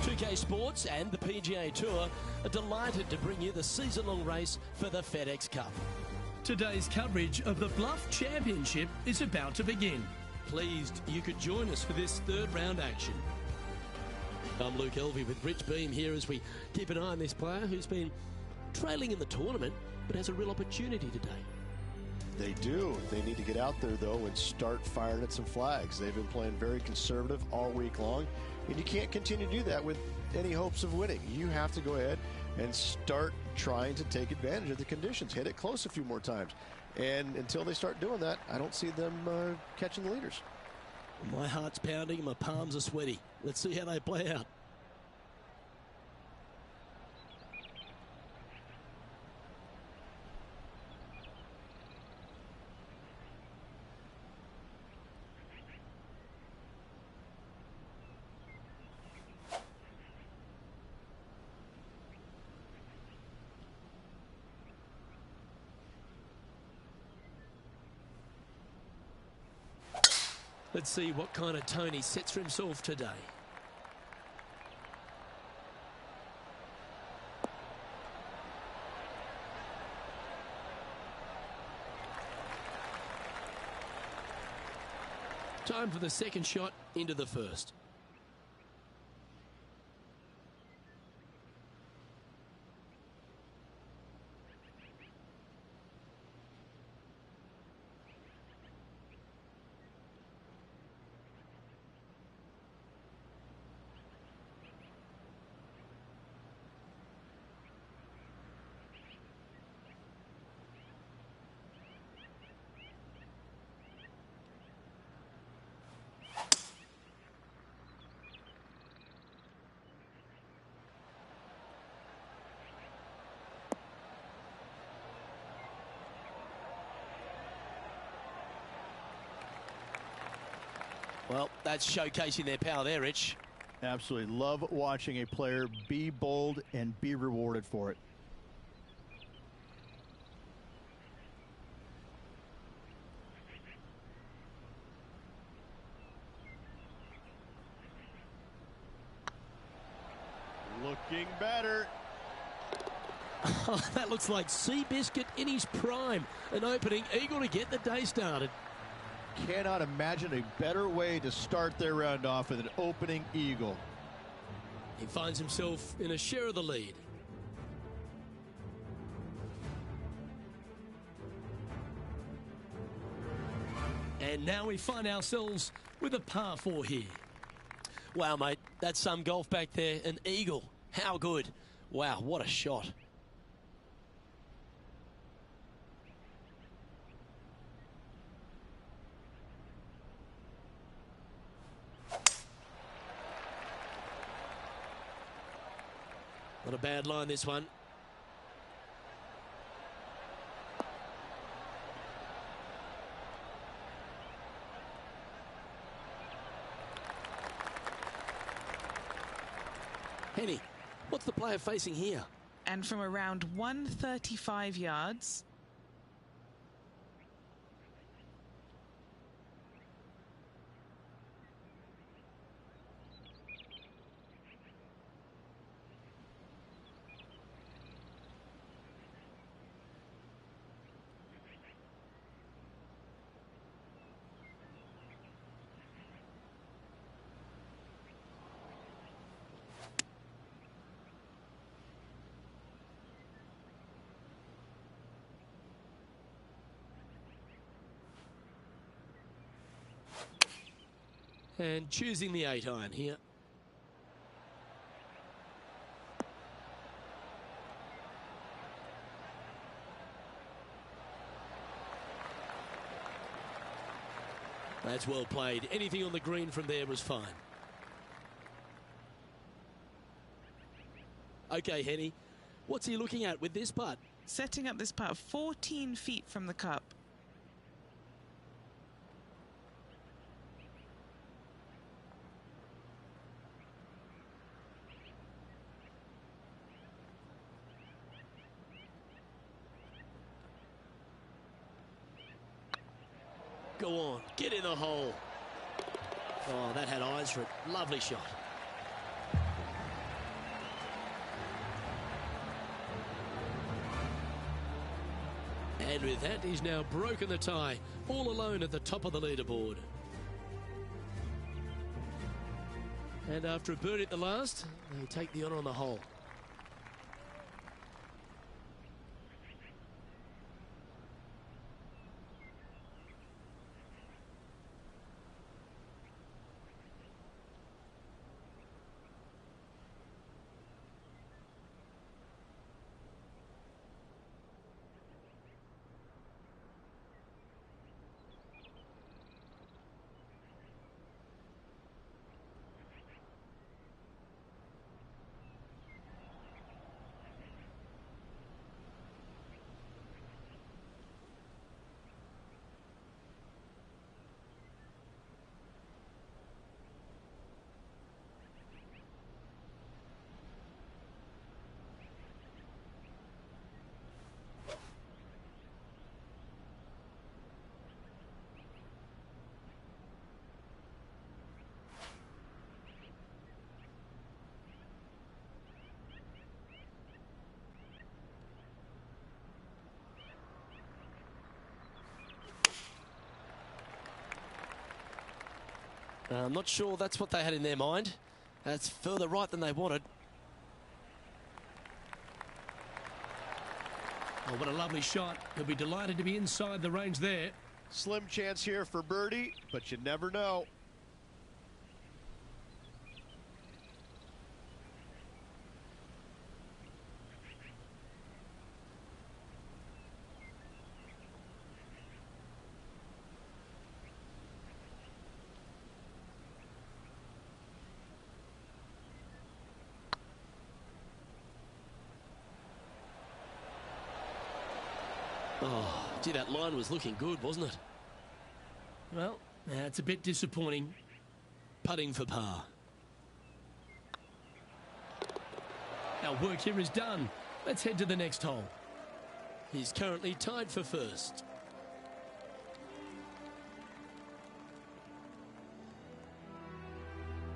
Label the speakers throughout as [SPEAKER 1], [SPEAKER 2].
[SPEAKER 1] 2K Sports and the PGA Tour are delighted to bring you the season-long race for the FedEx Cup. Today's coverage of the Bluff Championship is about to begin. Pleased you could join us for this third round action. I'm Luke Elvey with Rich Beam here as we keep an eye on this player who's been trailing in the tournament but has a real opportunity today.
[SPEAKER 2] They do. They need to get out there, though, and start firing at some flags. They've been playing very conservative all week long, and you can't continue to do that with any hopes of winning. You have to go ahead and start trying to take advantage of the conditions. Hit it close a few more times. And until they start doing that, I don't see them catching the leaders.
[SPEAKER 1] My heart's pounding, my palms are sweaty. Let's see how they play out. Let's see what kind of tone he sets for himself today. Time for the second shot into the first. Well, that's showcasing their power there, Rich.
[SPEAKER 3] Absolutely. Love watching a player be bold and be rewarded for it.
[SPEAKER 2] Looking better.
[SPEAKER 1] Oh, that looks like Seabiscuit in his prime. An opening eagle to get the day started.
[SPEAKER 3] Cannot imagine a better way to start their round off with an opening eagle.
[SPEAKER 1] He finds himself in a share of the lead. And now we find ourselves with a par 4 here. Wow, mate, that's some golf back there. An eagle. How good. Wow, what a shot. Not a bad line, this one. Henny, what's the player facing here?
[SPEAKER 4] And from around 135 yards.
[SPEAKER 1] And choosing the 8-iron here. That's well played. Anything on the green from there was fine. Okay, Henny, what's he looking at with this putt?
[SPEAKER 4] Setting up this putt 14 feet from the cup.
[SPEAKER 1] Go on, get in the hole. Oh, that had eyes for it. Lovely shot. And with that, he's now broken the tie, all alone at the top of the leaderboard. And after a birdie at the last, they take the honour on the hole. I'm not sure that's what they had in their mind. That's further right than they wanted. Oh, what a lovely shot. He'll be delighted to be inside the range there.
[SPEAKER 3] Slim chance here for birdie, but you never know.
[SPEAKER 1] Oh, gee, that line was looking good, wasn't it? Well, that's a bit disappointing. Putting for par. Our work here is done. Let's head to the next hole. He's currently tied for first.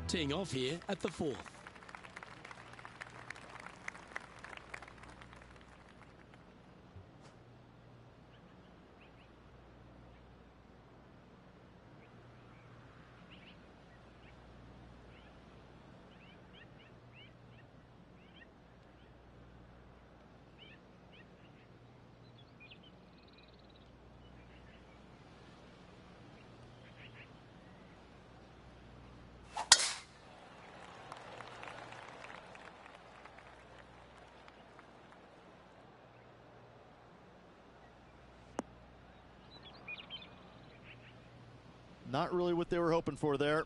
[SPEAKER 1] Teeing off here at the fourth.
[SPEAKER 3] Not really what they were hoping for there.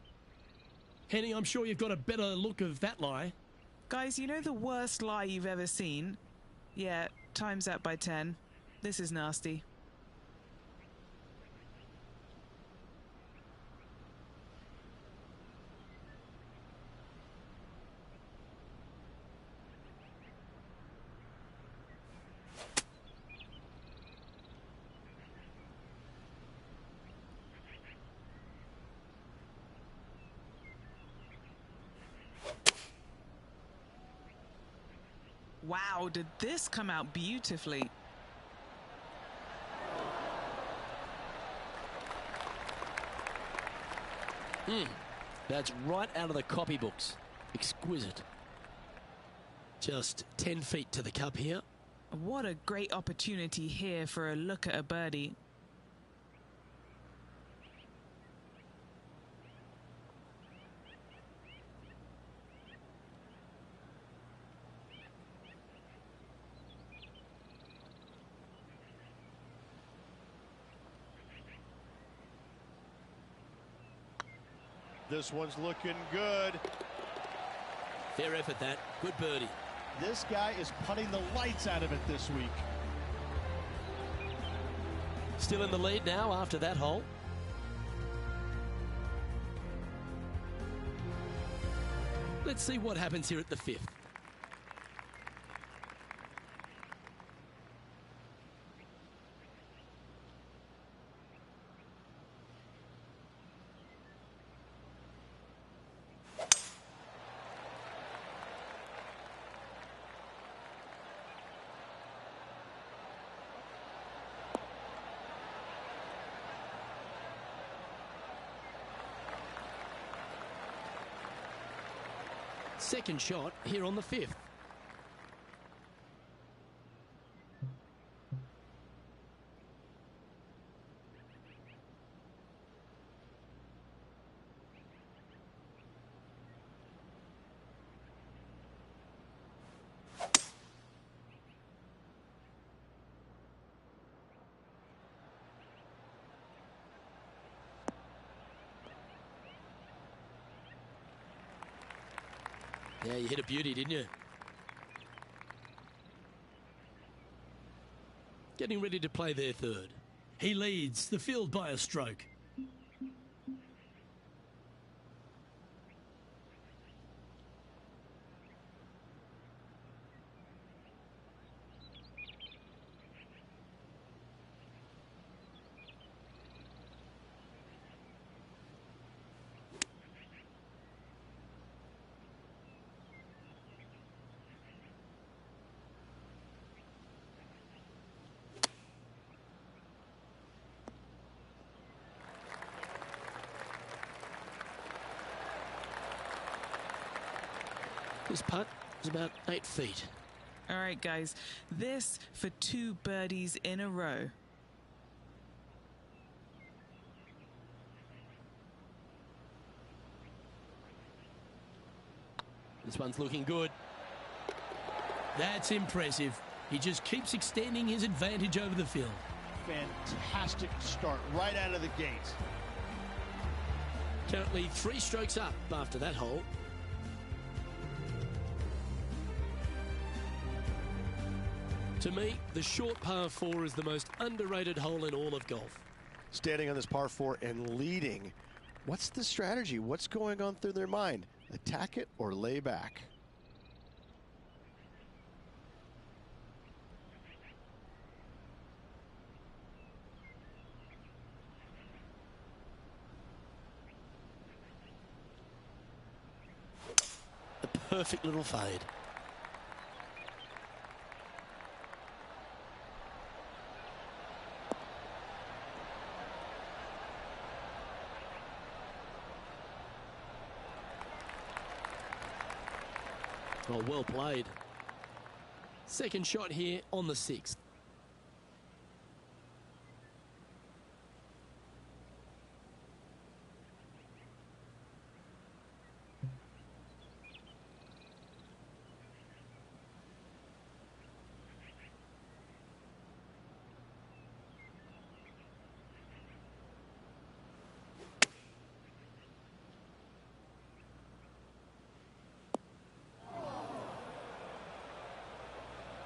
[SPEAKER 1] Henny, I'm sure you've got a better look of that lie.
[SPEAKER 4] Guys, you know the worst lie you've ever seen? Yeah, time's that by 10. This is nasty. Wow, did this come out beautifully?
[SPEAKER 1] That's right out of the copybooks. Exquisite. Just 10 feet to the cup here.
[SPEAKER 4] What a great opportunity here for a look at a birdie.
[SPEAKER 3] This one's looking good.
[SPEAKER 1] Fair effort, that. Good birdie.
[SPEAKER 3] This guy is putting the lights out of it this week.
[SPEAKER 1] Still in the lead now after that hole. Let's see what happens here at the fifth. second shot here on the 5th. Yeah, you hit a beauty, didn't you? Getting ready to play their third. He leads the field by a stroke. This putt is about 8 feet.
[SPEAKER 4] All right, guys. This for 2 birdies in a row.
[SPEAKER 1] This one's looking good. That's impressive. He just keeps extending his advantage over the field.
[SPEAKER 3] Fantastic start right out of the gate.
[SPEAKER 1] Currently 3 strokes up after that hole. To me, the short par 4 is the most underrated hole in all of golf.
[SPEAKER 2] Standing on this par 4 and leading. What's the strategy? What's going on through their mind? Attack it or lay back?
[SPEAKER 1] A perfect little fade. Oh, well played. Second shot here on the 6th.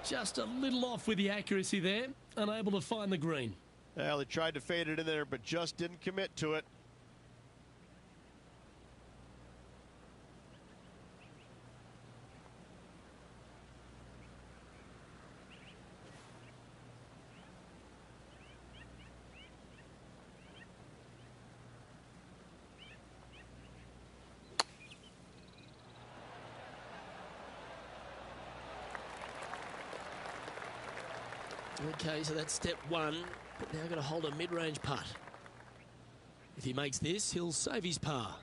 [SPEAKER 1] Just a little off with the accuracy there, unable to find the green.
[SPEAKER 2] Well, he tried to fade it in there, but just didn't commit to it.
[SPEAKER 1] Okay, so that's step 1, but now got to hold a mid-range putt. If he makes this, he'll save his par.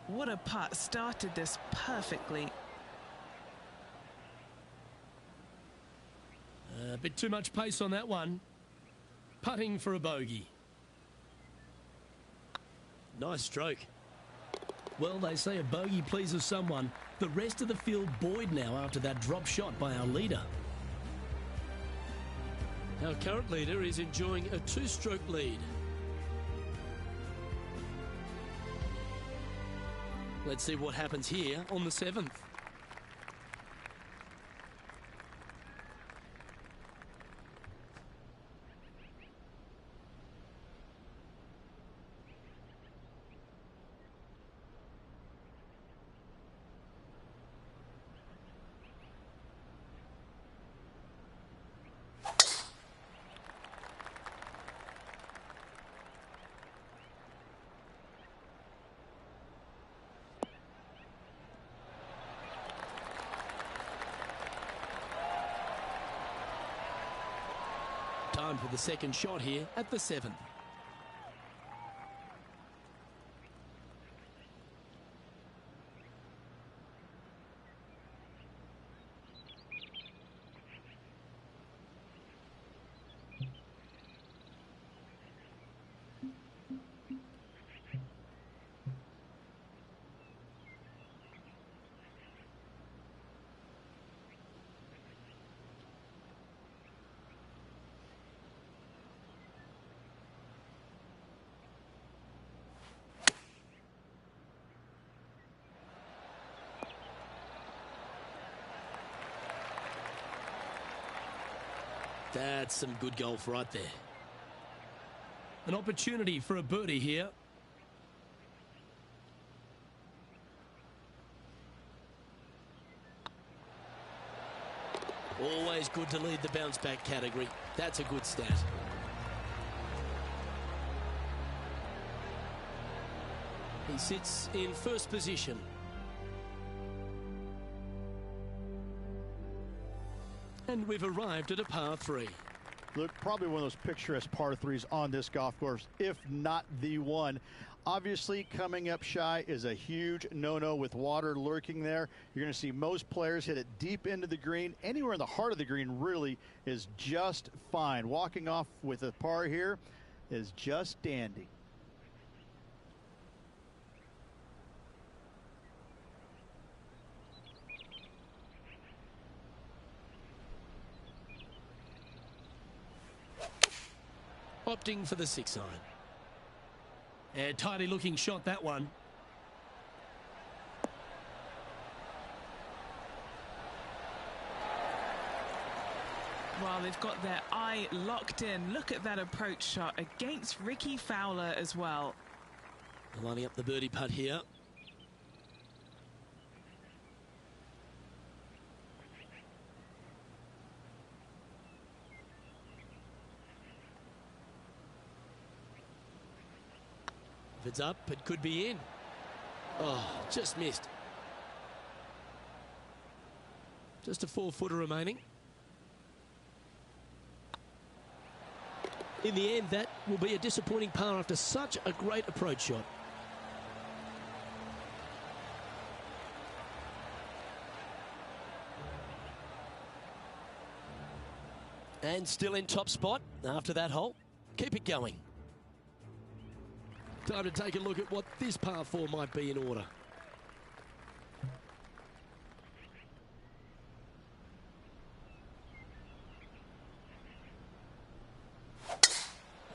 [SPEAKER 4] What a putt. Started this perfectly.
[SPEAKER 1] A bit too much pace on that one. Putting for a bogey. Nice stroke. Well, they say a bogey pleases someone. The rest of the field buoyed now after that drop shot by our leader. Our current leader is enjoying a 2-stroke lead. Let's see what happens here on the 7th. Time for the second shot here at the 7th. That's some good golf right there. An opportunity for a birdie here. Always good to lead the bounce back category. That's a good stat. He sits in first position. And we've arrived at a par 3.
[SPEAKER 3] Look, probably one of those picturesque par 3s on this golf course, if not the one. Obviously, coming up shy is a huge no-no with water lurking there. You're going to see most players hit it deep into the green. Anywhere in the heart of the green really is just fine. Walking off with a par here is just dandy.
[SPEAKER 1] Opting for the 6-iron. A tidy looking shot, that one.
[SPEAKER 4] Well, they've got their eye locked in. Look at that approach shot against Ricky Fowler as well.
[SPEAKER 1] Lining up the birdie putt here. If it's up, it could be in. Oh, just missed. Just a 4-footer remaining. In the end, that will be a disappointing par after such a great approach shot. And still in top spot after that hole. Keep it going. Time to take a look at what this par 4 might be in order.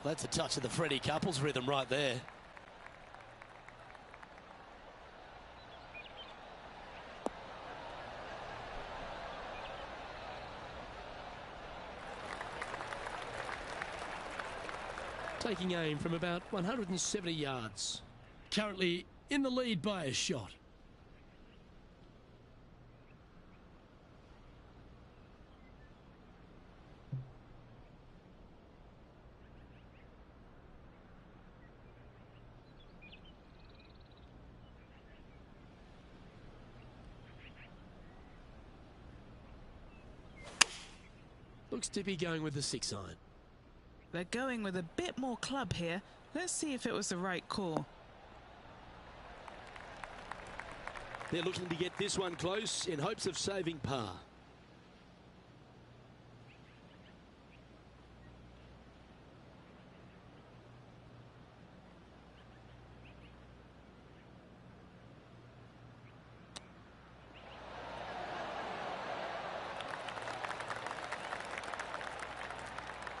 [SPEAKER 1] That's a touch of the Freddie Couples rhythm right there. Taking aim from about 170 yards. Currently in the lead by a shot. Looks to be going with the 6-iron.
[SPEAKER 4] They're going with a bit more club here. Let's see if it was the right call.
[SPEAKER 1] They're looking to get this one close in hopes of saving par.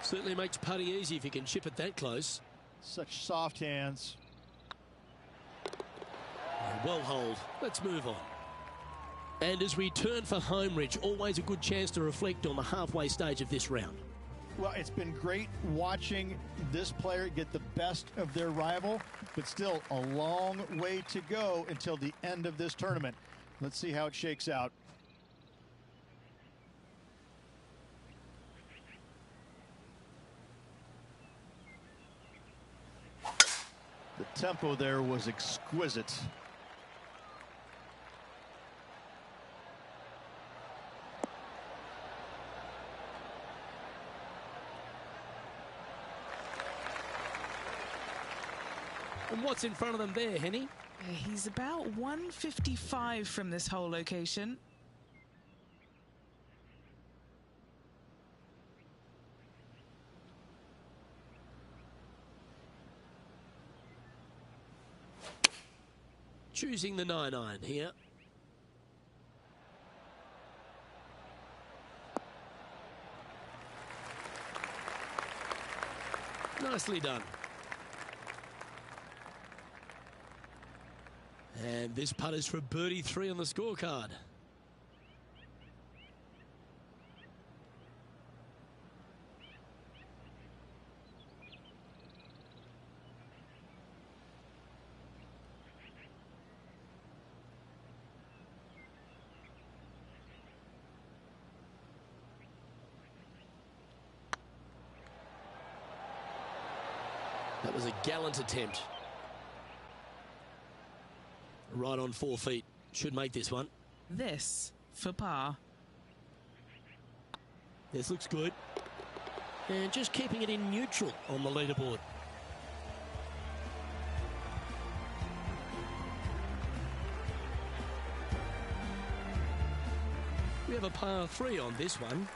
[SPEAKER 1] Certainly makes putting easy if you can chip it that close.
[SPEAKER 3] Such soft hands.
[SPEAKER 1] Well holed. Let's move on. And as we turn for home, Rich, always a good chance to reflect on the halfway stage of this round.
[SPEAKER 3] Well, it's been great watching this player get the best of their rival, but still a long way to go until the end of this tournament. Let's see how it shakes out. The tempo there was exquisite.
[SPEAKER 1] what's in front of them there, Henny?
[SPEAKER 4] Yeah, he's about 155 from this hole location.
[SPEAKER 1] Choosing the 9-iron here. Nicely done. And this putt is for birdie 3 on the scorecard. That was a gallant attempt. Right on 4 feet. Should make this one.
[SPEAKER 4] This for par.
[SPEAKER 1] This looks good. And just keeping it in neutral on the leaderboard. We have a par 3 on this one.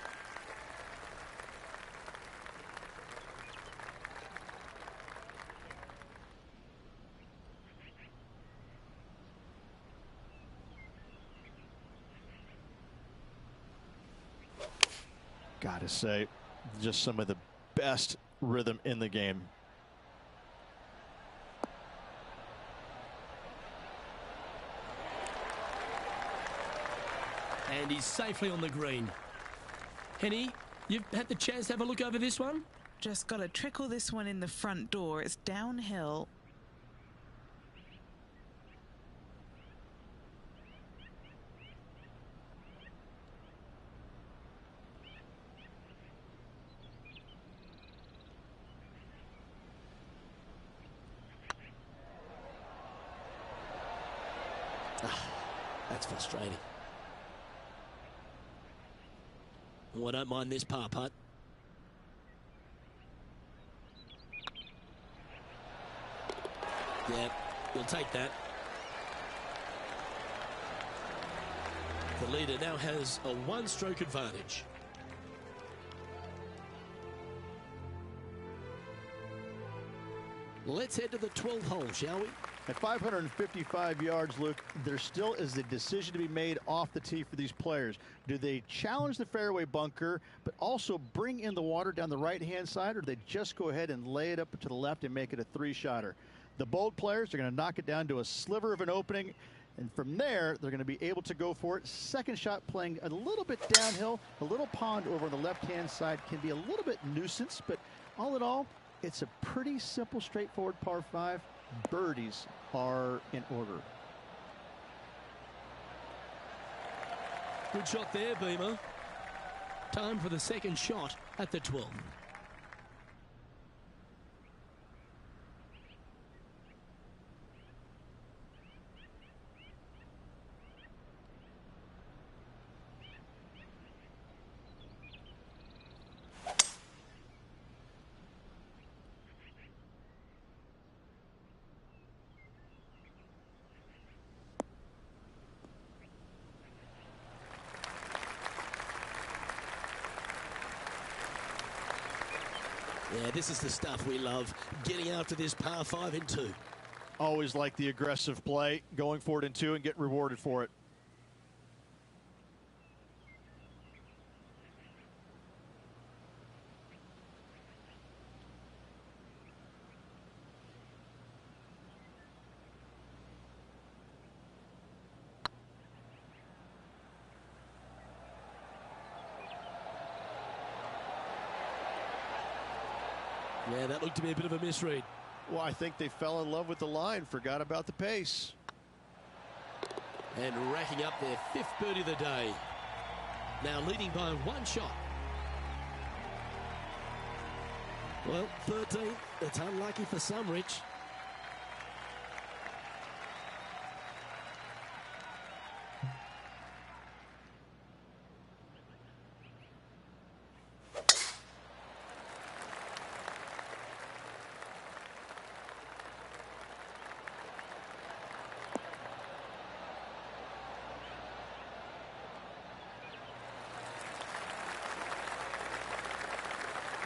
[SPEAKER 3] Gotta say, just some of the best rhythm in the game.
[SPEAKER 1] And he's safely on the green. Henny, you've had the chance to have a look over this one?
[SPEAKER 4] Just got to trickle this one in the front door. It's downhill.
[SPEAKER 1] That's frustrating. Oh, I don't mind this par putt. Yeah, we'll take that. The leader now has a 1-stroke advantage. Let's head to the 12th hole, shall we?
[SPEAKER 3] At 555 yards, Luke, there still is a decision to be made off the tee for these players. Do they challenge the fairway bunker, but also bring in the water down the right-hand side, or do they just go ahead and lay it up to the left and make it a 3-shotter? The bold players are going to knock it down to a sliver of an opening, and from there, they're going to be able to go for it. Second shot playing a little bit downhill. A little pond over on the left-hand side can be a little bit nuisance, but all in all, it's a pretty simple, straightforward par 5. Birdies are in order.
[SPEAKER 1] Good shot there, Beamer. Time for the second shot at the 12th. Yeah, this is the stuff we love, getting after this par 5 in 2.
[SPEAKER 3] Always like the aggressive play, going for it in 2 and get rewarded for it.
[SPEAKER 1] Yeah, that looked to be a bit of a misread.
[SPEAKER 2] Well, I think they fell in love with the line, forgot about the pace.
[SPEAKER 1] And racking up their 5th birdie of the day. Now leading by 1 shot. Well, 13th. It's unlucky for some, Rich.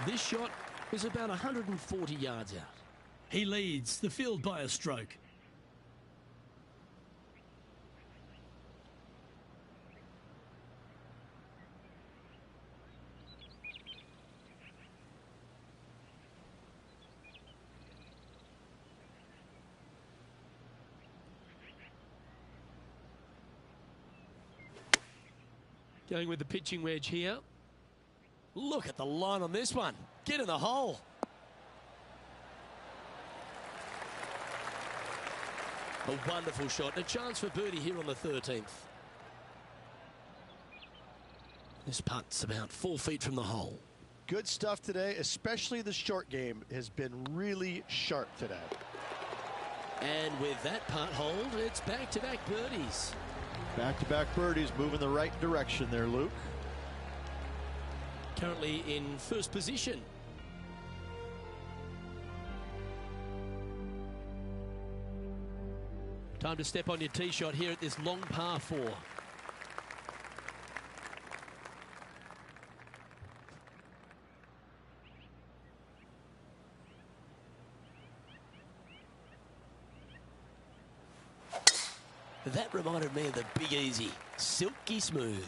[SPEAKER 1] This shot is about 140 yards out. He leads the field by a stroke. Going with the pitching wedge here. Look at the line on this one. Get in the hole. A wonderful shot. A chance for birdie here on the 13th. This putt's about 4 feet from the hole.
[SPEAKER 2] Good stuff today, especially the short game has been really sharp today.
[SPEAKER 1] And with that putt hold, it's back-to-back birdies.
[SPEAKER 3] Back-to-back birdies, moving the right direction there, Luke.
[SPEAKER 1] Currently in first position. Time to step on your tee shot here at this long par 4. That reminded me of the Big Easy. Silky smooth.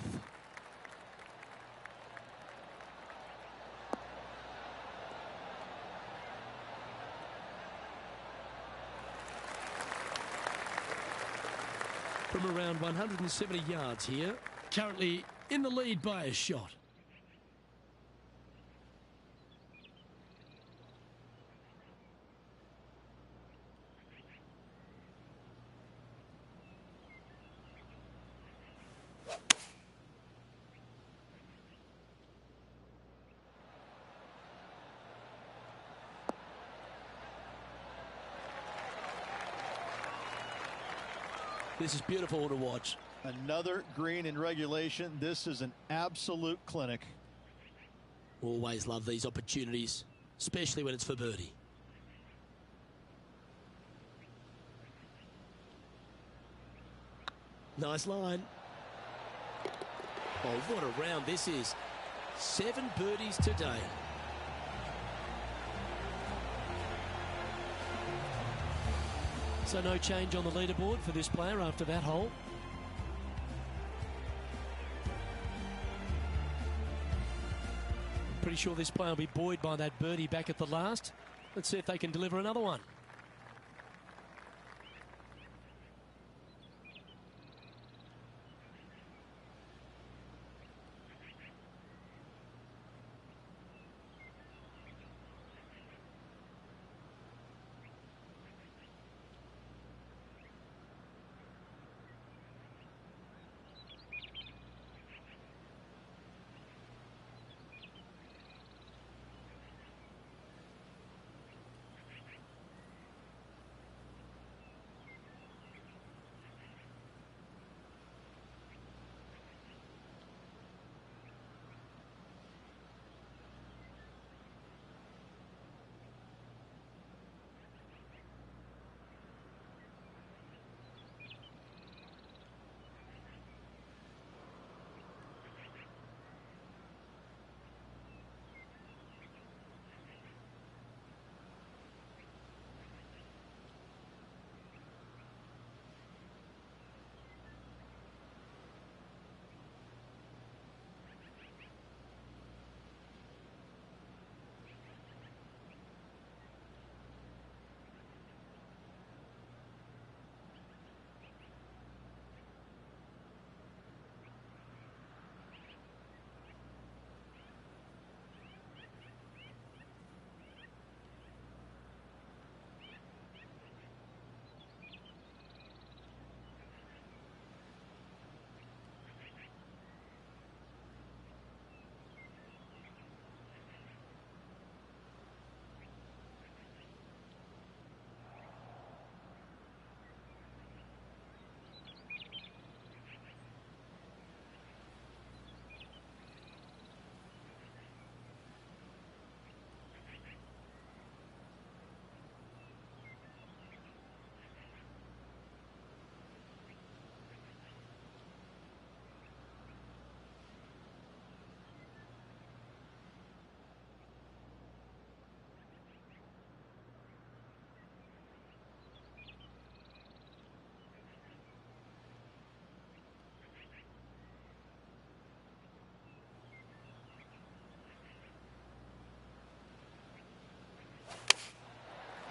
[SPEAKER 1] From around 170 yards here. Currently in the lead by a shot. This is beautiful to watch.
[SPEAKER 3] Another green in regulation. This is an absolute clinic.
[SPEAKER 1] Always love these opportunities, especially when it's for birdie. Nice line. Oh, what a round this is. 7 birdies today. So no change on the leaderboard for this player after that hole. Pretty sure this player will be buoyed by that birdie back at the last. Let's see if they can deliver another one.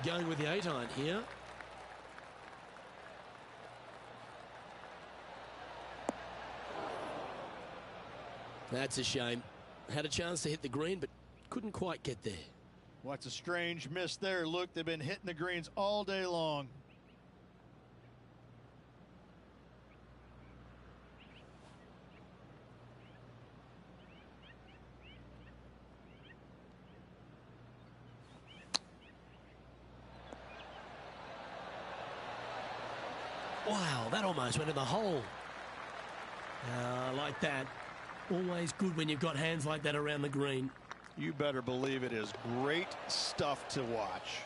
[SPEAKER 1] Going with the 8-iron here. That's a shame. Had a chance to hit the green, but couldn't quite get there.
[SPEAKER 3] What's a strange miss there. Look, they've been hitting the greens all day long.
[SPEAKER 1] Wow, that almost went in the hole. Like that. Always good when you've got hands like that around the green.
[SPEAKER 3] You better believe it is great stuff to watch.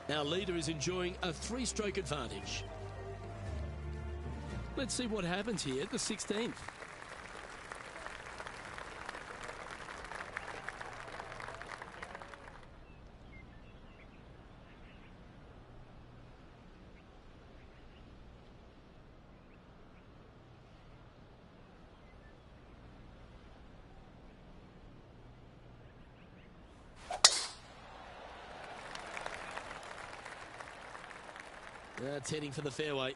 [SPEAKER 1] Our leader is enjoying a 3-stroke advantage. Let's see what happens here at the 16th. That's heading for the fairway.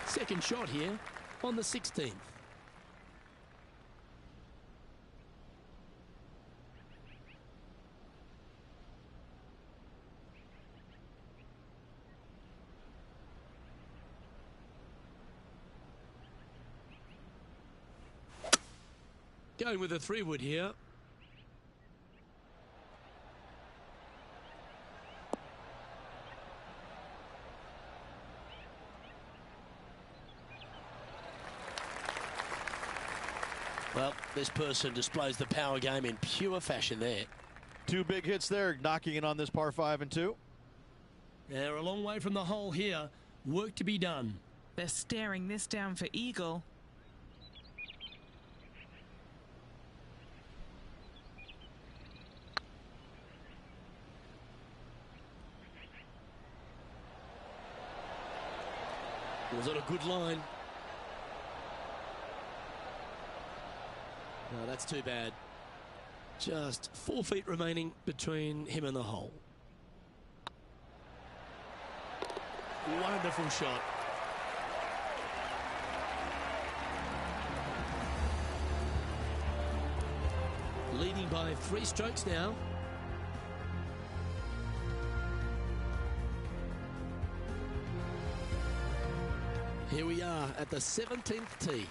[SPEAKER 1] Second shot here on the 16th. Going with a 3-wood here. Well, this person displays the power game in pure fashion there.
[SPEAKER 3] 2 big hits there, knocking in on this par 5 and 2.
[SPEAKER 1] They're a long way from the hole here. Work to be done.
[SPEAKER 4] They're staring this down for eagle.
[SPEAKER 1] Was on a good line. No, that's too bad. Just 4 feet remaining between him and the hole. Wonderful shot. Leading by 3 strokes now. Here we are at the 17th tee.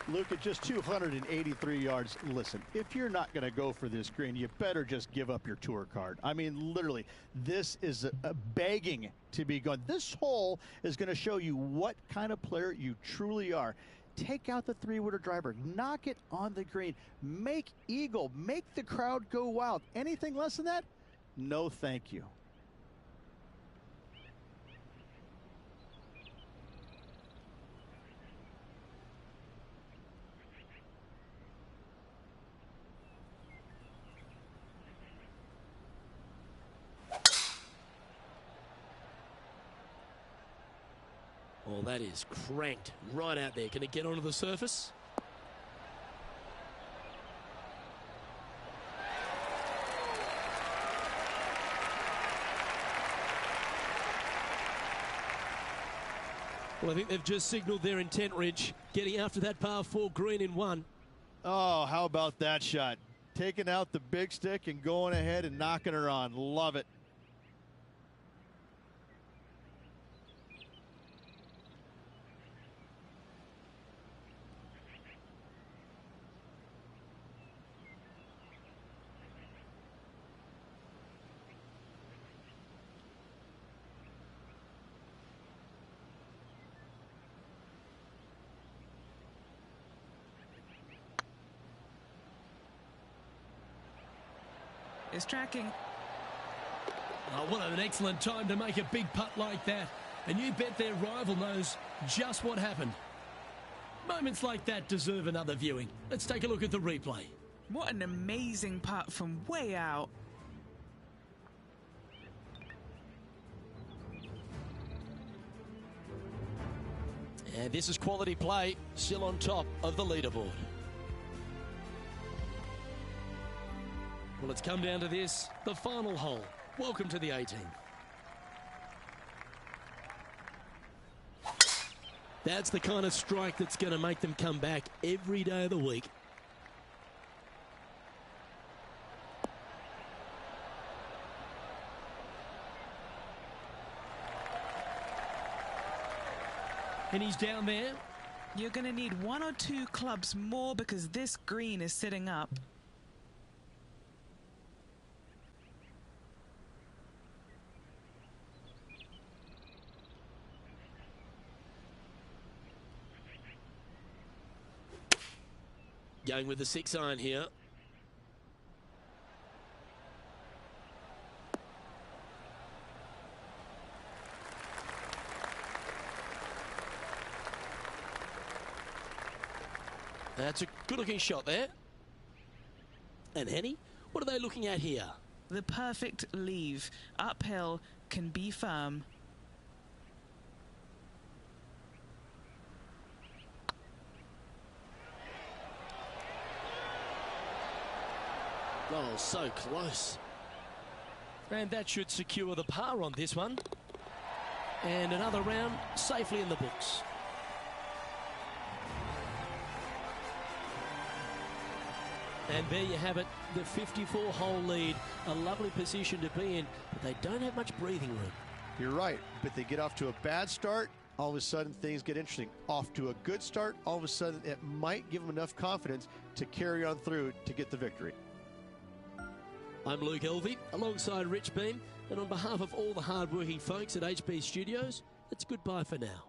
[SPEAKER 3] Luke, at just 283 yards, listen, if you're not going to go for this green, you better just give up your tour card. I mean, literally, this is a begging to be gone. This hole is going to show you what kind of player you truly are. Take out the 3-wooder driver, knock it on the green, make eagle, make the crowd go wild. Anything less than that? No, thank you.
[SPEAKER 1] Well, that is cranked right out there. Can it get onto the surface? Well, I think they've just signalled their intent, Rich, getting after that par 4 green in 1.
[SPEAKER 3] Oh, how about that shot? Taking out the big stick and going ahead and knocking her on. Love it.
[SPEAKER 4] Is tracking.
[SPEAKER 1] Oh, what an excellent time to make a big putt like that. And you bet their rival knows just what happened. Moments like that deserve another viewing. Let's take a look at the replay.
[SPEAKER 4] What an amazing putt from way out.
[SPEAKER 1] And this is quality play, still on top of the leaderboard. Well, it's come down to this, the final hole. Welcome to the 18th. That's the kind of strike that's going to make them come back every day of the week. And he's down there.
[SPEAKER 4] You're going to need 1 or 2 clubs more because this green is sitting up.
[SPEAKER 1] Going with the 6-iron here. That's a good-looking shot there. And Henny, what are they looking at here?
[SPEAKER 4] The perfect leave. Uphill, can be firm.
[SPEAKER 1] Oh, so close. And that should secure the par on this one. And another round safely in the books. And there you have it, the 54-hole lead. A lovely position to be in, but they don't have much breathing room.
[SPEAKER 2] You're right, but they get off to a bad start, all of a sudden things get interesting. Off to a good start, all of a sudden it might give them enough confidence to carry on through to get the victory.
[SPEAKER 1] I'm Luke Elvey, alongside Rich Beam, and on behalf of all the hard-working folks at HB Studios, it's goodbye for now.